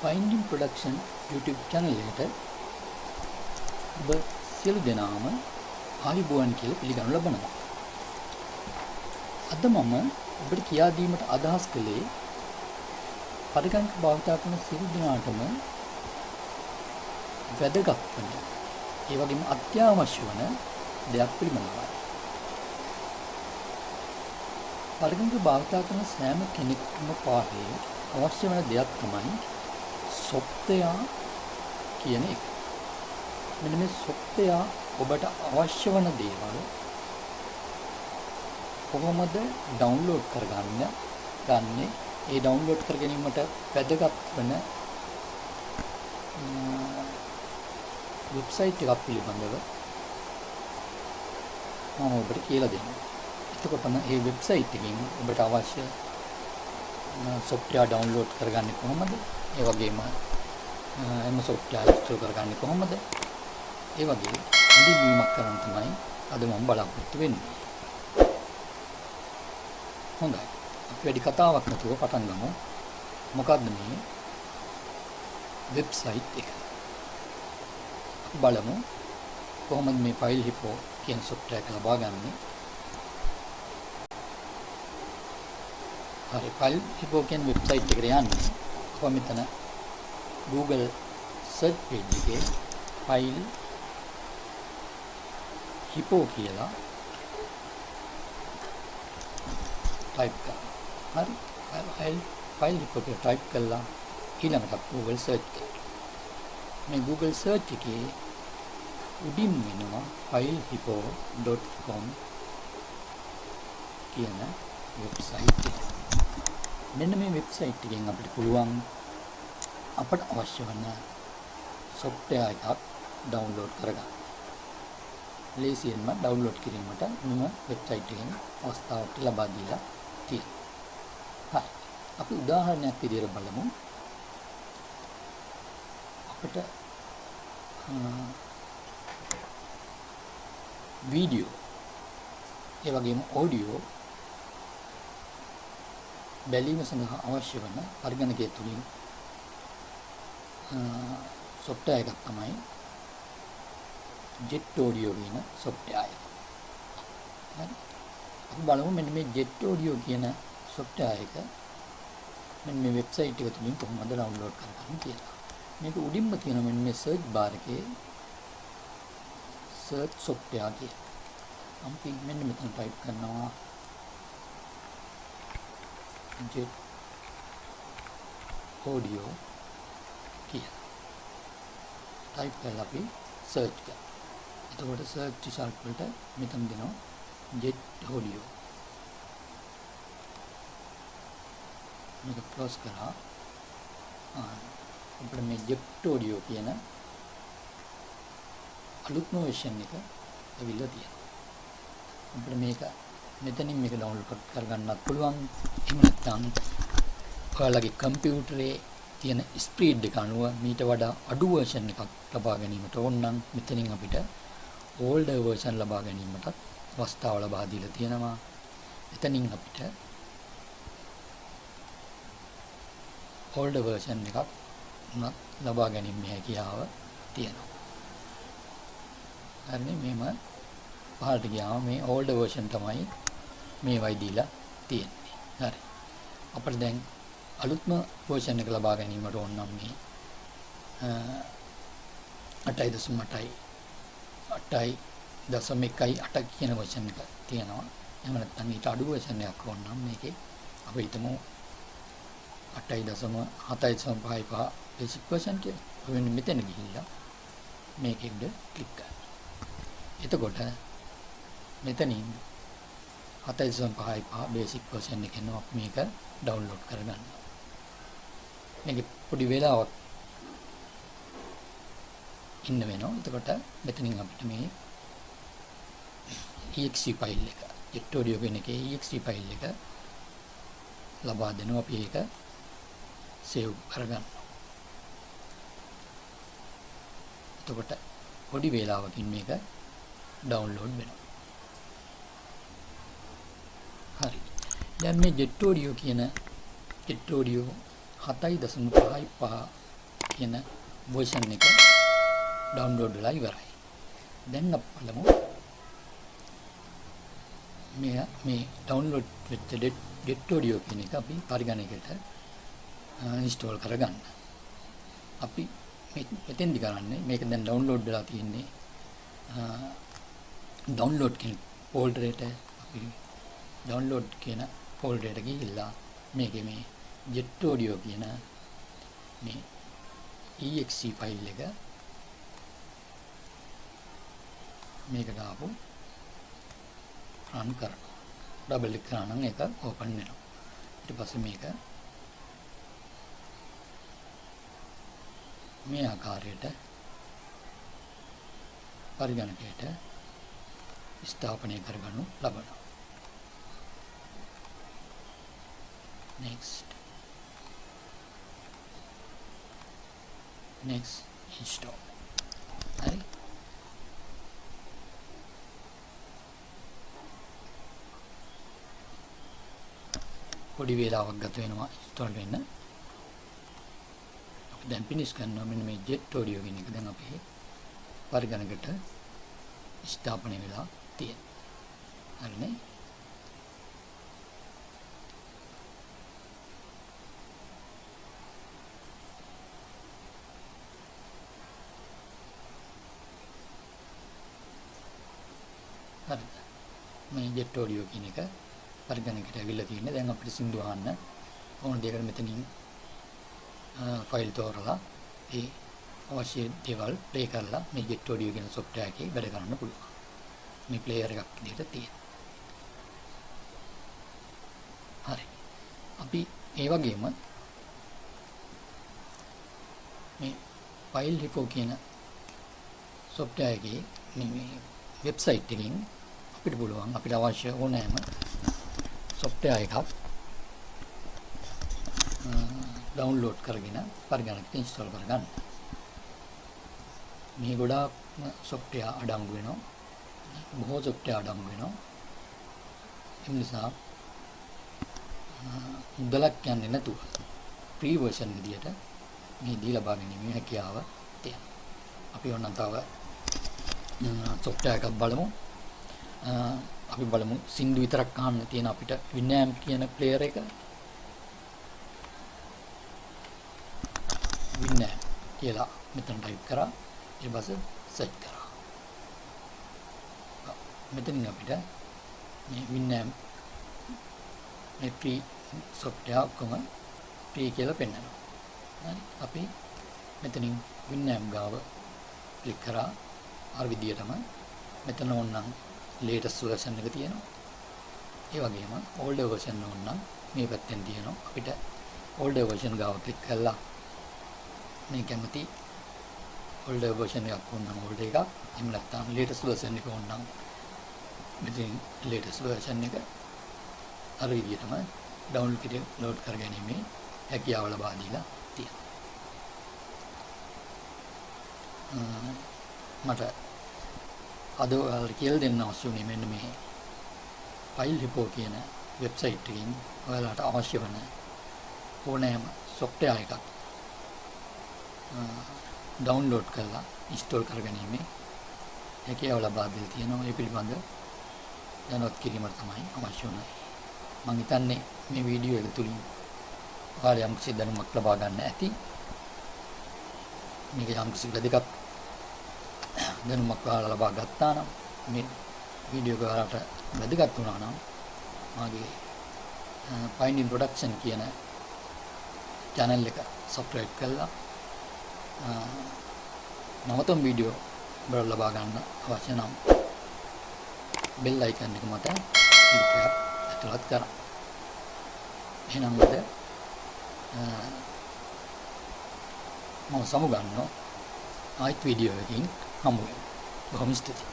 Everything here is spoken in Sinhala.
Finding Production YouTube channel එකට ඔබ සියලු දෙනාම ආයුබෝවන් කියලා පිළිගනු ලබනවා. අද මම ඔබට කියා දීමට අදහස් කළේ පරිගණක භාවිතා කරන සියලු දෙනාටම වැදගත් වන ඒ වගේම අත්‍යවශ්‍ය වන දෙයක් පිළිබඳවයි. පරිගණක භාවිතා කරන සෑම කෙනෙකුටම පාඩේ අවශ්‍ය වන දෙයක් තමයි software කියන එක. මෙන්න මේ software ඔබට අවශ්‍ය වන දේවල් කොහොමද ඩවුන්ලෝඩ් කරගන්නේ? ඒ ඩවුන්ලෝඩ් කර ගැනීමට වැදගත් වන වෙබ්සයිට් එකක් පිළිබඳව මම ඔබට කියලා දෙන්නම්. එතකොට මේ වෙබ්සයිට් එකෙන් ඔබට අවශ්‍ය software download කරගන්නේ කොහොමද? ඒ වගේම එම software install කරගන්නේ කොහොමද? ඒ වගේ හඳුන්වීමක් කරන්න තමයි අද මම බලාපොරොත්තු වෙන්නේ. හොඳයි. අපි වැඩි කතාවක් නැතුව පටන් ගමු. මොකද්ද මේ වෙබ්සයිට් එක? බලමු කොහොමද මේ ෆයිල් හිපෝ කියන software එක ලබා ගන්නෙ. හරි, ෆයිල් හිපෝ කියන වෙබ්සයිට් එකට යන්නේ. අප මෙතන Google search page එකේ ෆයිල් හිපෝ කියලා type කරනවා. හරි, ෆයිල් හිපෝ කියලා type කළා. ඊළඟට Google search කරනවා. මේ Google search එකේ උඩින් වෙනවා filehipo.com කියන වෙබ්සයිට් එක. මෙන්න මේ වෙබ්සයිට් එකෙන් අපිට පුළුවන් අපට අවශ්‍ය වන software එකක් ඩවුන්ලෝඩ් කරගන්න. ලේසියෙන්ම ඩවුන්ලෝඩ් කිරීමට මෙම වෙබ්සයිට් එකෙන් අවස්ථාවක් ලබා දීලා තියෙනවා. හරි. අපි උදාහරණයක් විදිහට බලමු. අපිට වීඩියෝ ඒ වගේම ඔඩියෝ බැලීම සඳහා අවශ්‍ය වන පරිගණකයේ තුලින් software එකක් තමයි Jet Audio කියන software එක. හරි. අපි බලමු මෙන්න මේ Jet Audio කියන software එක මෙන්න මේ වෙබ්සයිට් එක තුලින් කොහොමද ඩවුන්ලෝඩ් කරගන්නේ කියලා. මේක උඩින්ම තියෙන මෙන්න මේ search bar එකේ search software කියලා. අපි මෙන්න මෙතන type කරනවා Jet Audio කියලා. type කරලා අපි search කරනවා. එතකොට search result වලට මෙතන දෙනවා Jet Audio. මේක close කරා. අපිට මේ Jet Audio කියන අලුත්ම version එක ඇවිල්ලා තියෙනවා. අපිට මේක මෙතනින් මේක ඩවුන්ලෝඩ් කරගන්නත් පුළුවන්. එහෙම නැත්නම් ඔයාලගේ කම්පියුටරේ තියෙන ස්පීඩ් එක අනුව මීට වඩා අඩු version එකක් ලබා ගැනීමට ඕන නම් මෙතනින් අපිට older version ලබා ගැනීමට අවස්ථාව ලබා දීලා තියෙනවා. එතනින් අපිට older version එකක් උනත් ලබා ගැනීමේ හැකියාව තියෙනවා. හරිනේ, මේම පහළට ගියාම මේ older version තමයි මේ වයි දීලා තියෙන්නේ. හරි. අපිට දැන් අලුත්ම version එක ලබා ගැනීමට ඕන නම් මේ 8.8 කියන version එක තියෙනවා. එහෙම නැත්නම් ඊට අඩු version එකක් ඕන නම් මේකේ අපි හිතමු 8.7.5 basic version කියලා. අපි මෙතන ගිහිල්ලා මේකෙන්ද ක්ලික් කරනවා. එතකොට මෙතනින් 7.5 basic version එකෙන් මේක ඩවුන්ලෝඩ් කරගන්න. මේක පොඩි වෙලාවක් ඉන්න වෙනවා. එතකොට මෙතනින් අපිට මේ exe file එක, Jet Audio කියන එකේ exe file එක ලබා දෙනවා. අපි ඒක save කරගන්නවා. එතකොට පොඩි වෙලාවකින් මේක ඩවුන්ලෝඩ් වෙනවා. හරි. දැන් මේ Jet Audio කියන Jet Audio 7.55 කියන version එක download වෙලා ඉවරයි. දැන් අපි බලමු මේ download වෙච්ච get audio කියන එක අපි පරිගණකයට install කරගන්න. අපි මෙතෙන්දි කරන්නේ මේක දැන් download වෙලා තියෙන්නේ download කියන folder එකට අපි download කියන folder එකට ගිහිල්ලා මේකේ මේ get audio කියන මේ exe file එක මේකට ආපු run කරනවා. double click කරා නම් ඒක open වෙනවා. ඊට පස්සේ මේක මේ ආකාරයට පරිගණකයට ස්ථාපනය කරගනු ලබනවා. next install. හරි. පොඩි වේලාවක් ගත වෙනවා install වෙන්න. අපි දැන් finish කරනවා මෙන්න මේ get audio කියන එක දැන් අපි පරිගණකයට ස්ථාපනය වෙලා තියෙනවා. හරිනේ. හරිද? මේ get audio කියන එක පරිගණකයට ඇවිල්ලා තියෙන්නේ. දැන් අපිට සින්දු අහන්න ඕන දෙයකට මෙතනින් ෆයිල් තෝරලා ඒ අවශ්‍ය දේවල් ප්ලේ කරලා මේ get audio කියන software එකේ වැඩ කරන්න පුළුවන්. මේ player එකක් විදිහට තියෙනවා. හරි. අපි ඒ වගේම මේ file repo කියන software එකේ මේ website එකකින් අපිට පුළුවන් අපිට අවශ්‍ය ඕනෑම software එකක් download කරගෙන පරිගණකයට install කරගන්න. මේ ගොඩාක් software අඩංගු වෙනවා. බොහෝ software අඩංගු වෙනවා. ඒ නිසා මුදලක් යන්නේ නැතුව free version විදියට මේ දී ලබා ගැනීමේ හැකියාව තියෙනවා. අපි ඕනනම් තව software එකක් බලමු. අපි බලමු සින්දු විතරක් අහන්න තියෙන අපිට Winamp කියන player එක. Winamp කියලා මෙතන type කරා. ඊට පස්සේ search කරා. මෙතන අපිට මේ Winamp මේ free software කොම free කියලා පෙන්නනවා. හරි. අපි මෙතනින් Winamp ගාව ක්ලික් කරා. අර විදියටම මෙතන ඕනනම් latest version එක තියෙනවා. ඒ වගේම older version ඕනනම් මේ පැත්තෙන් තියෙනවා. අපිට older version ගාව ක්ලික් කරලා මේ කැමති older version එකක් ඕනනම් older එකක්, එහෙම නැත්නම් latest version එක ඕනනම් මෙතන latest version එක අර විදියටම download කරගැනීමේ හැකියාව ලබා දීලා තියෙනවා. මට අද ඔයාලට කියලා දෙන්න අවශ්‍ය වුණේ මෙන්න මේ file repo කියන වෙබ්සයිට් එකකින් ඔයාලට අවශ්‍ය වන ඕනෑම software එකක් download කරලා install කරගැනීමේ හැකියාව ලබා දෙලා තියෙනවා. ඒ පිළිබඳ දැනුවත් කිරීමට තමයි අවශ්‍ය වුණේ. මම හිතන්නේ මේ වීඩියෝ එක තුලින් ඔයාලා යම්කිසි දැනුමක් ලබා ගන්න ඇති. මේක යම්කිසි වැදගත් දැනුමක් ඔයාලා ලබා ගත්තා නම් මේ වීඩියෝ එක ඔයාලට වැදගත් වුණා නම් මාගේ Finding Production කියන channel එක subscribe කරලා නවතම වීඩියෝ ඔයාලා ලබා ගන්න අවශ්‍ය නම් bell icon එක මත click කරලා ඇතුළත් කරන්න. එහෙනම් අද මම සමුගන්නවා ආයිත් වීඩියෝ එකකින් හමු වෙමු. බොහොම ස්තුතියි.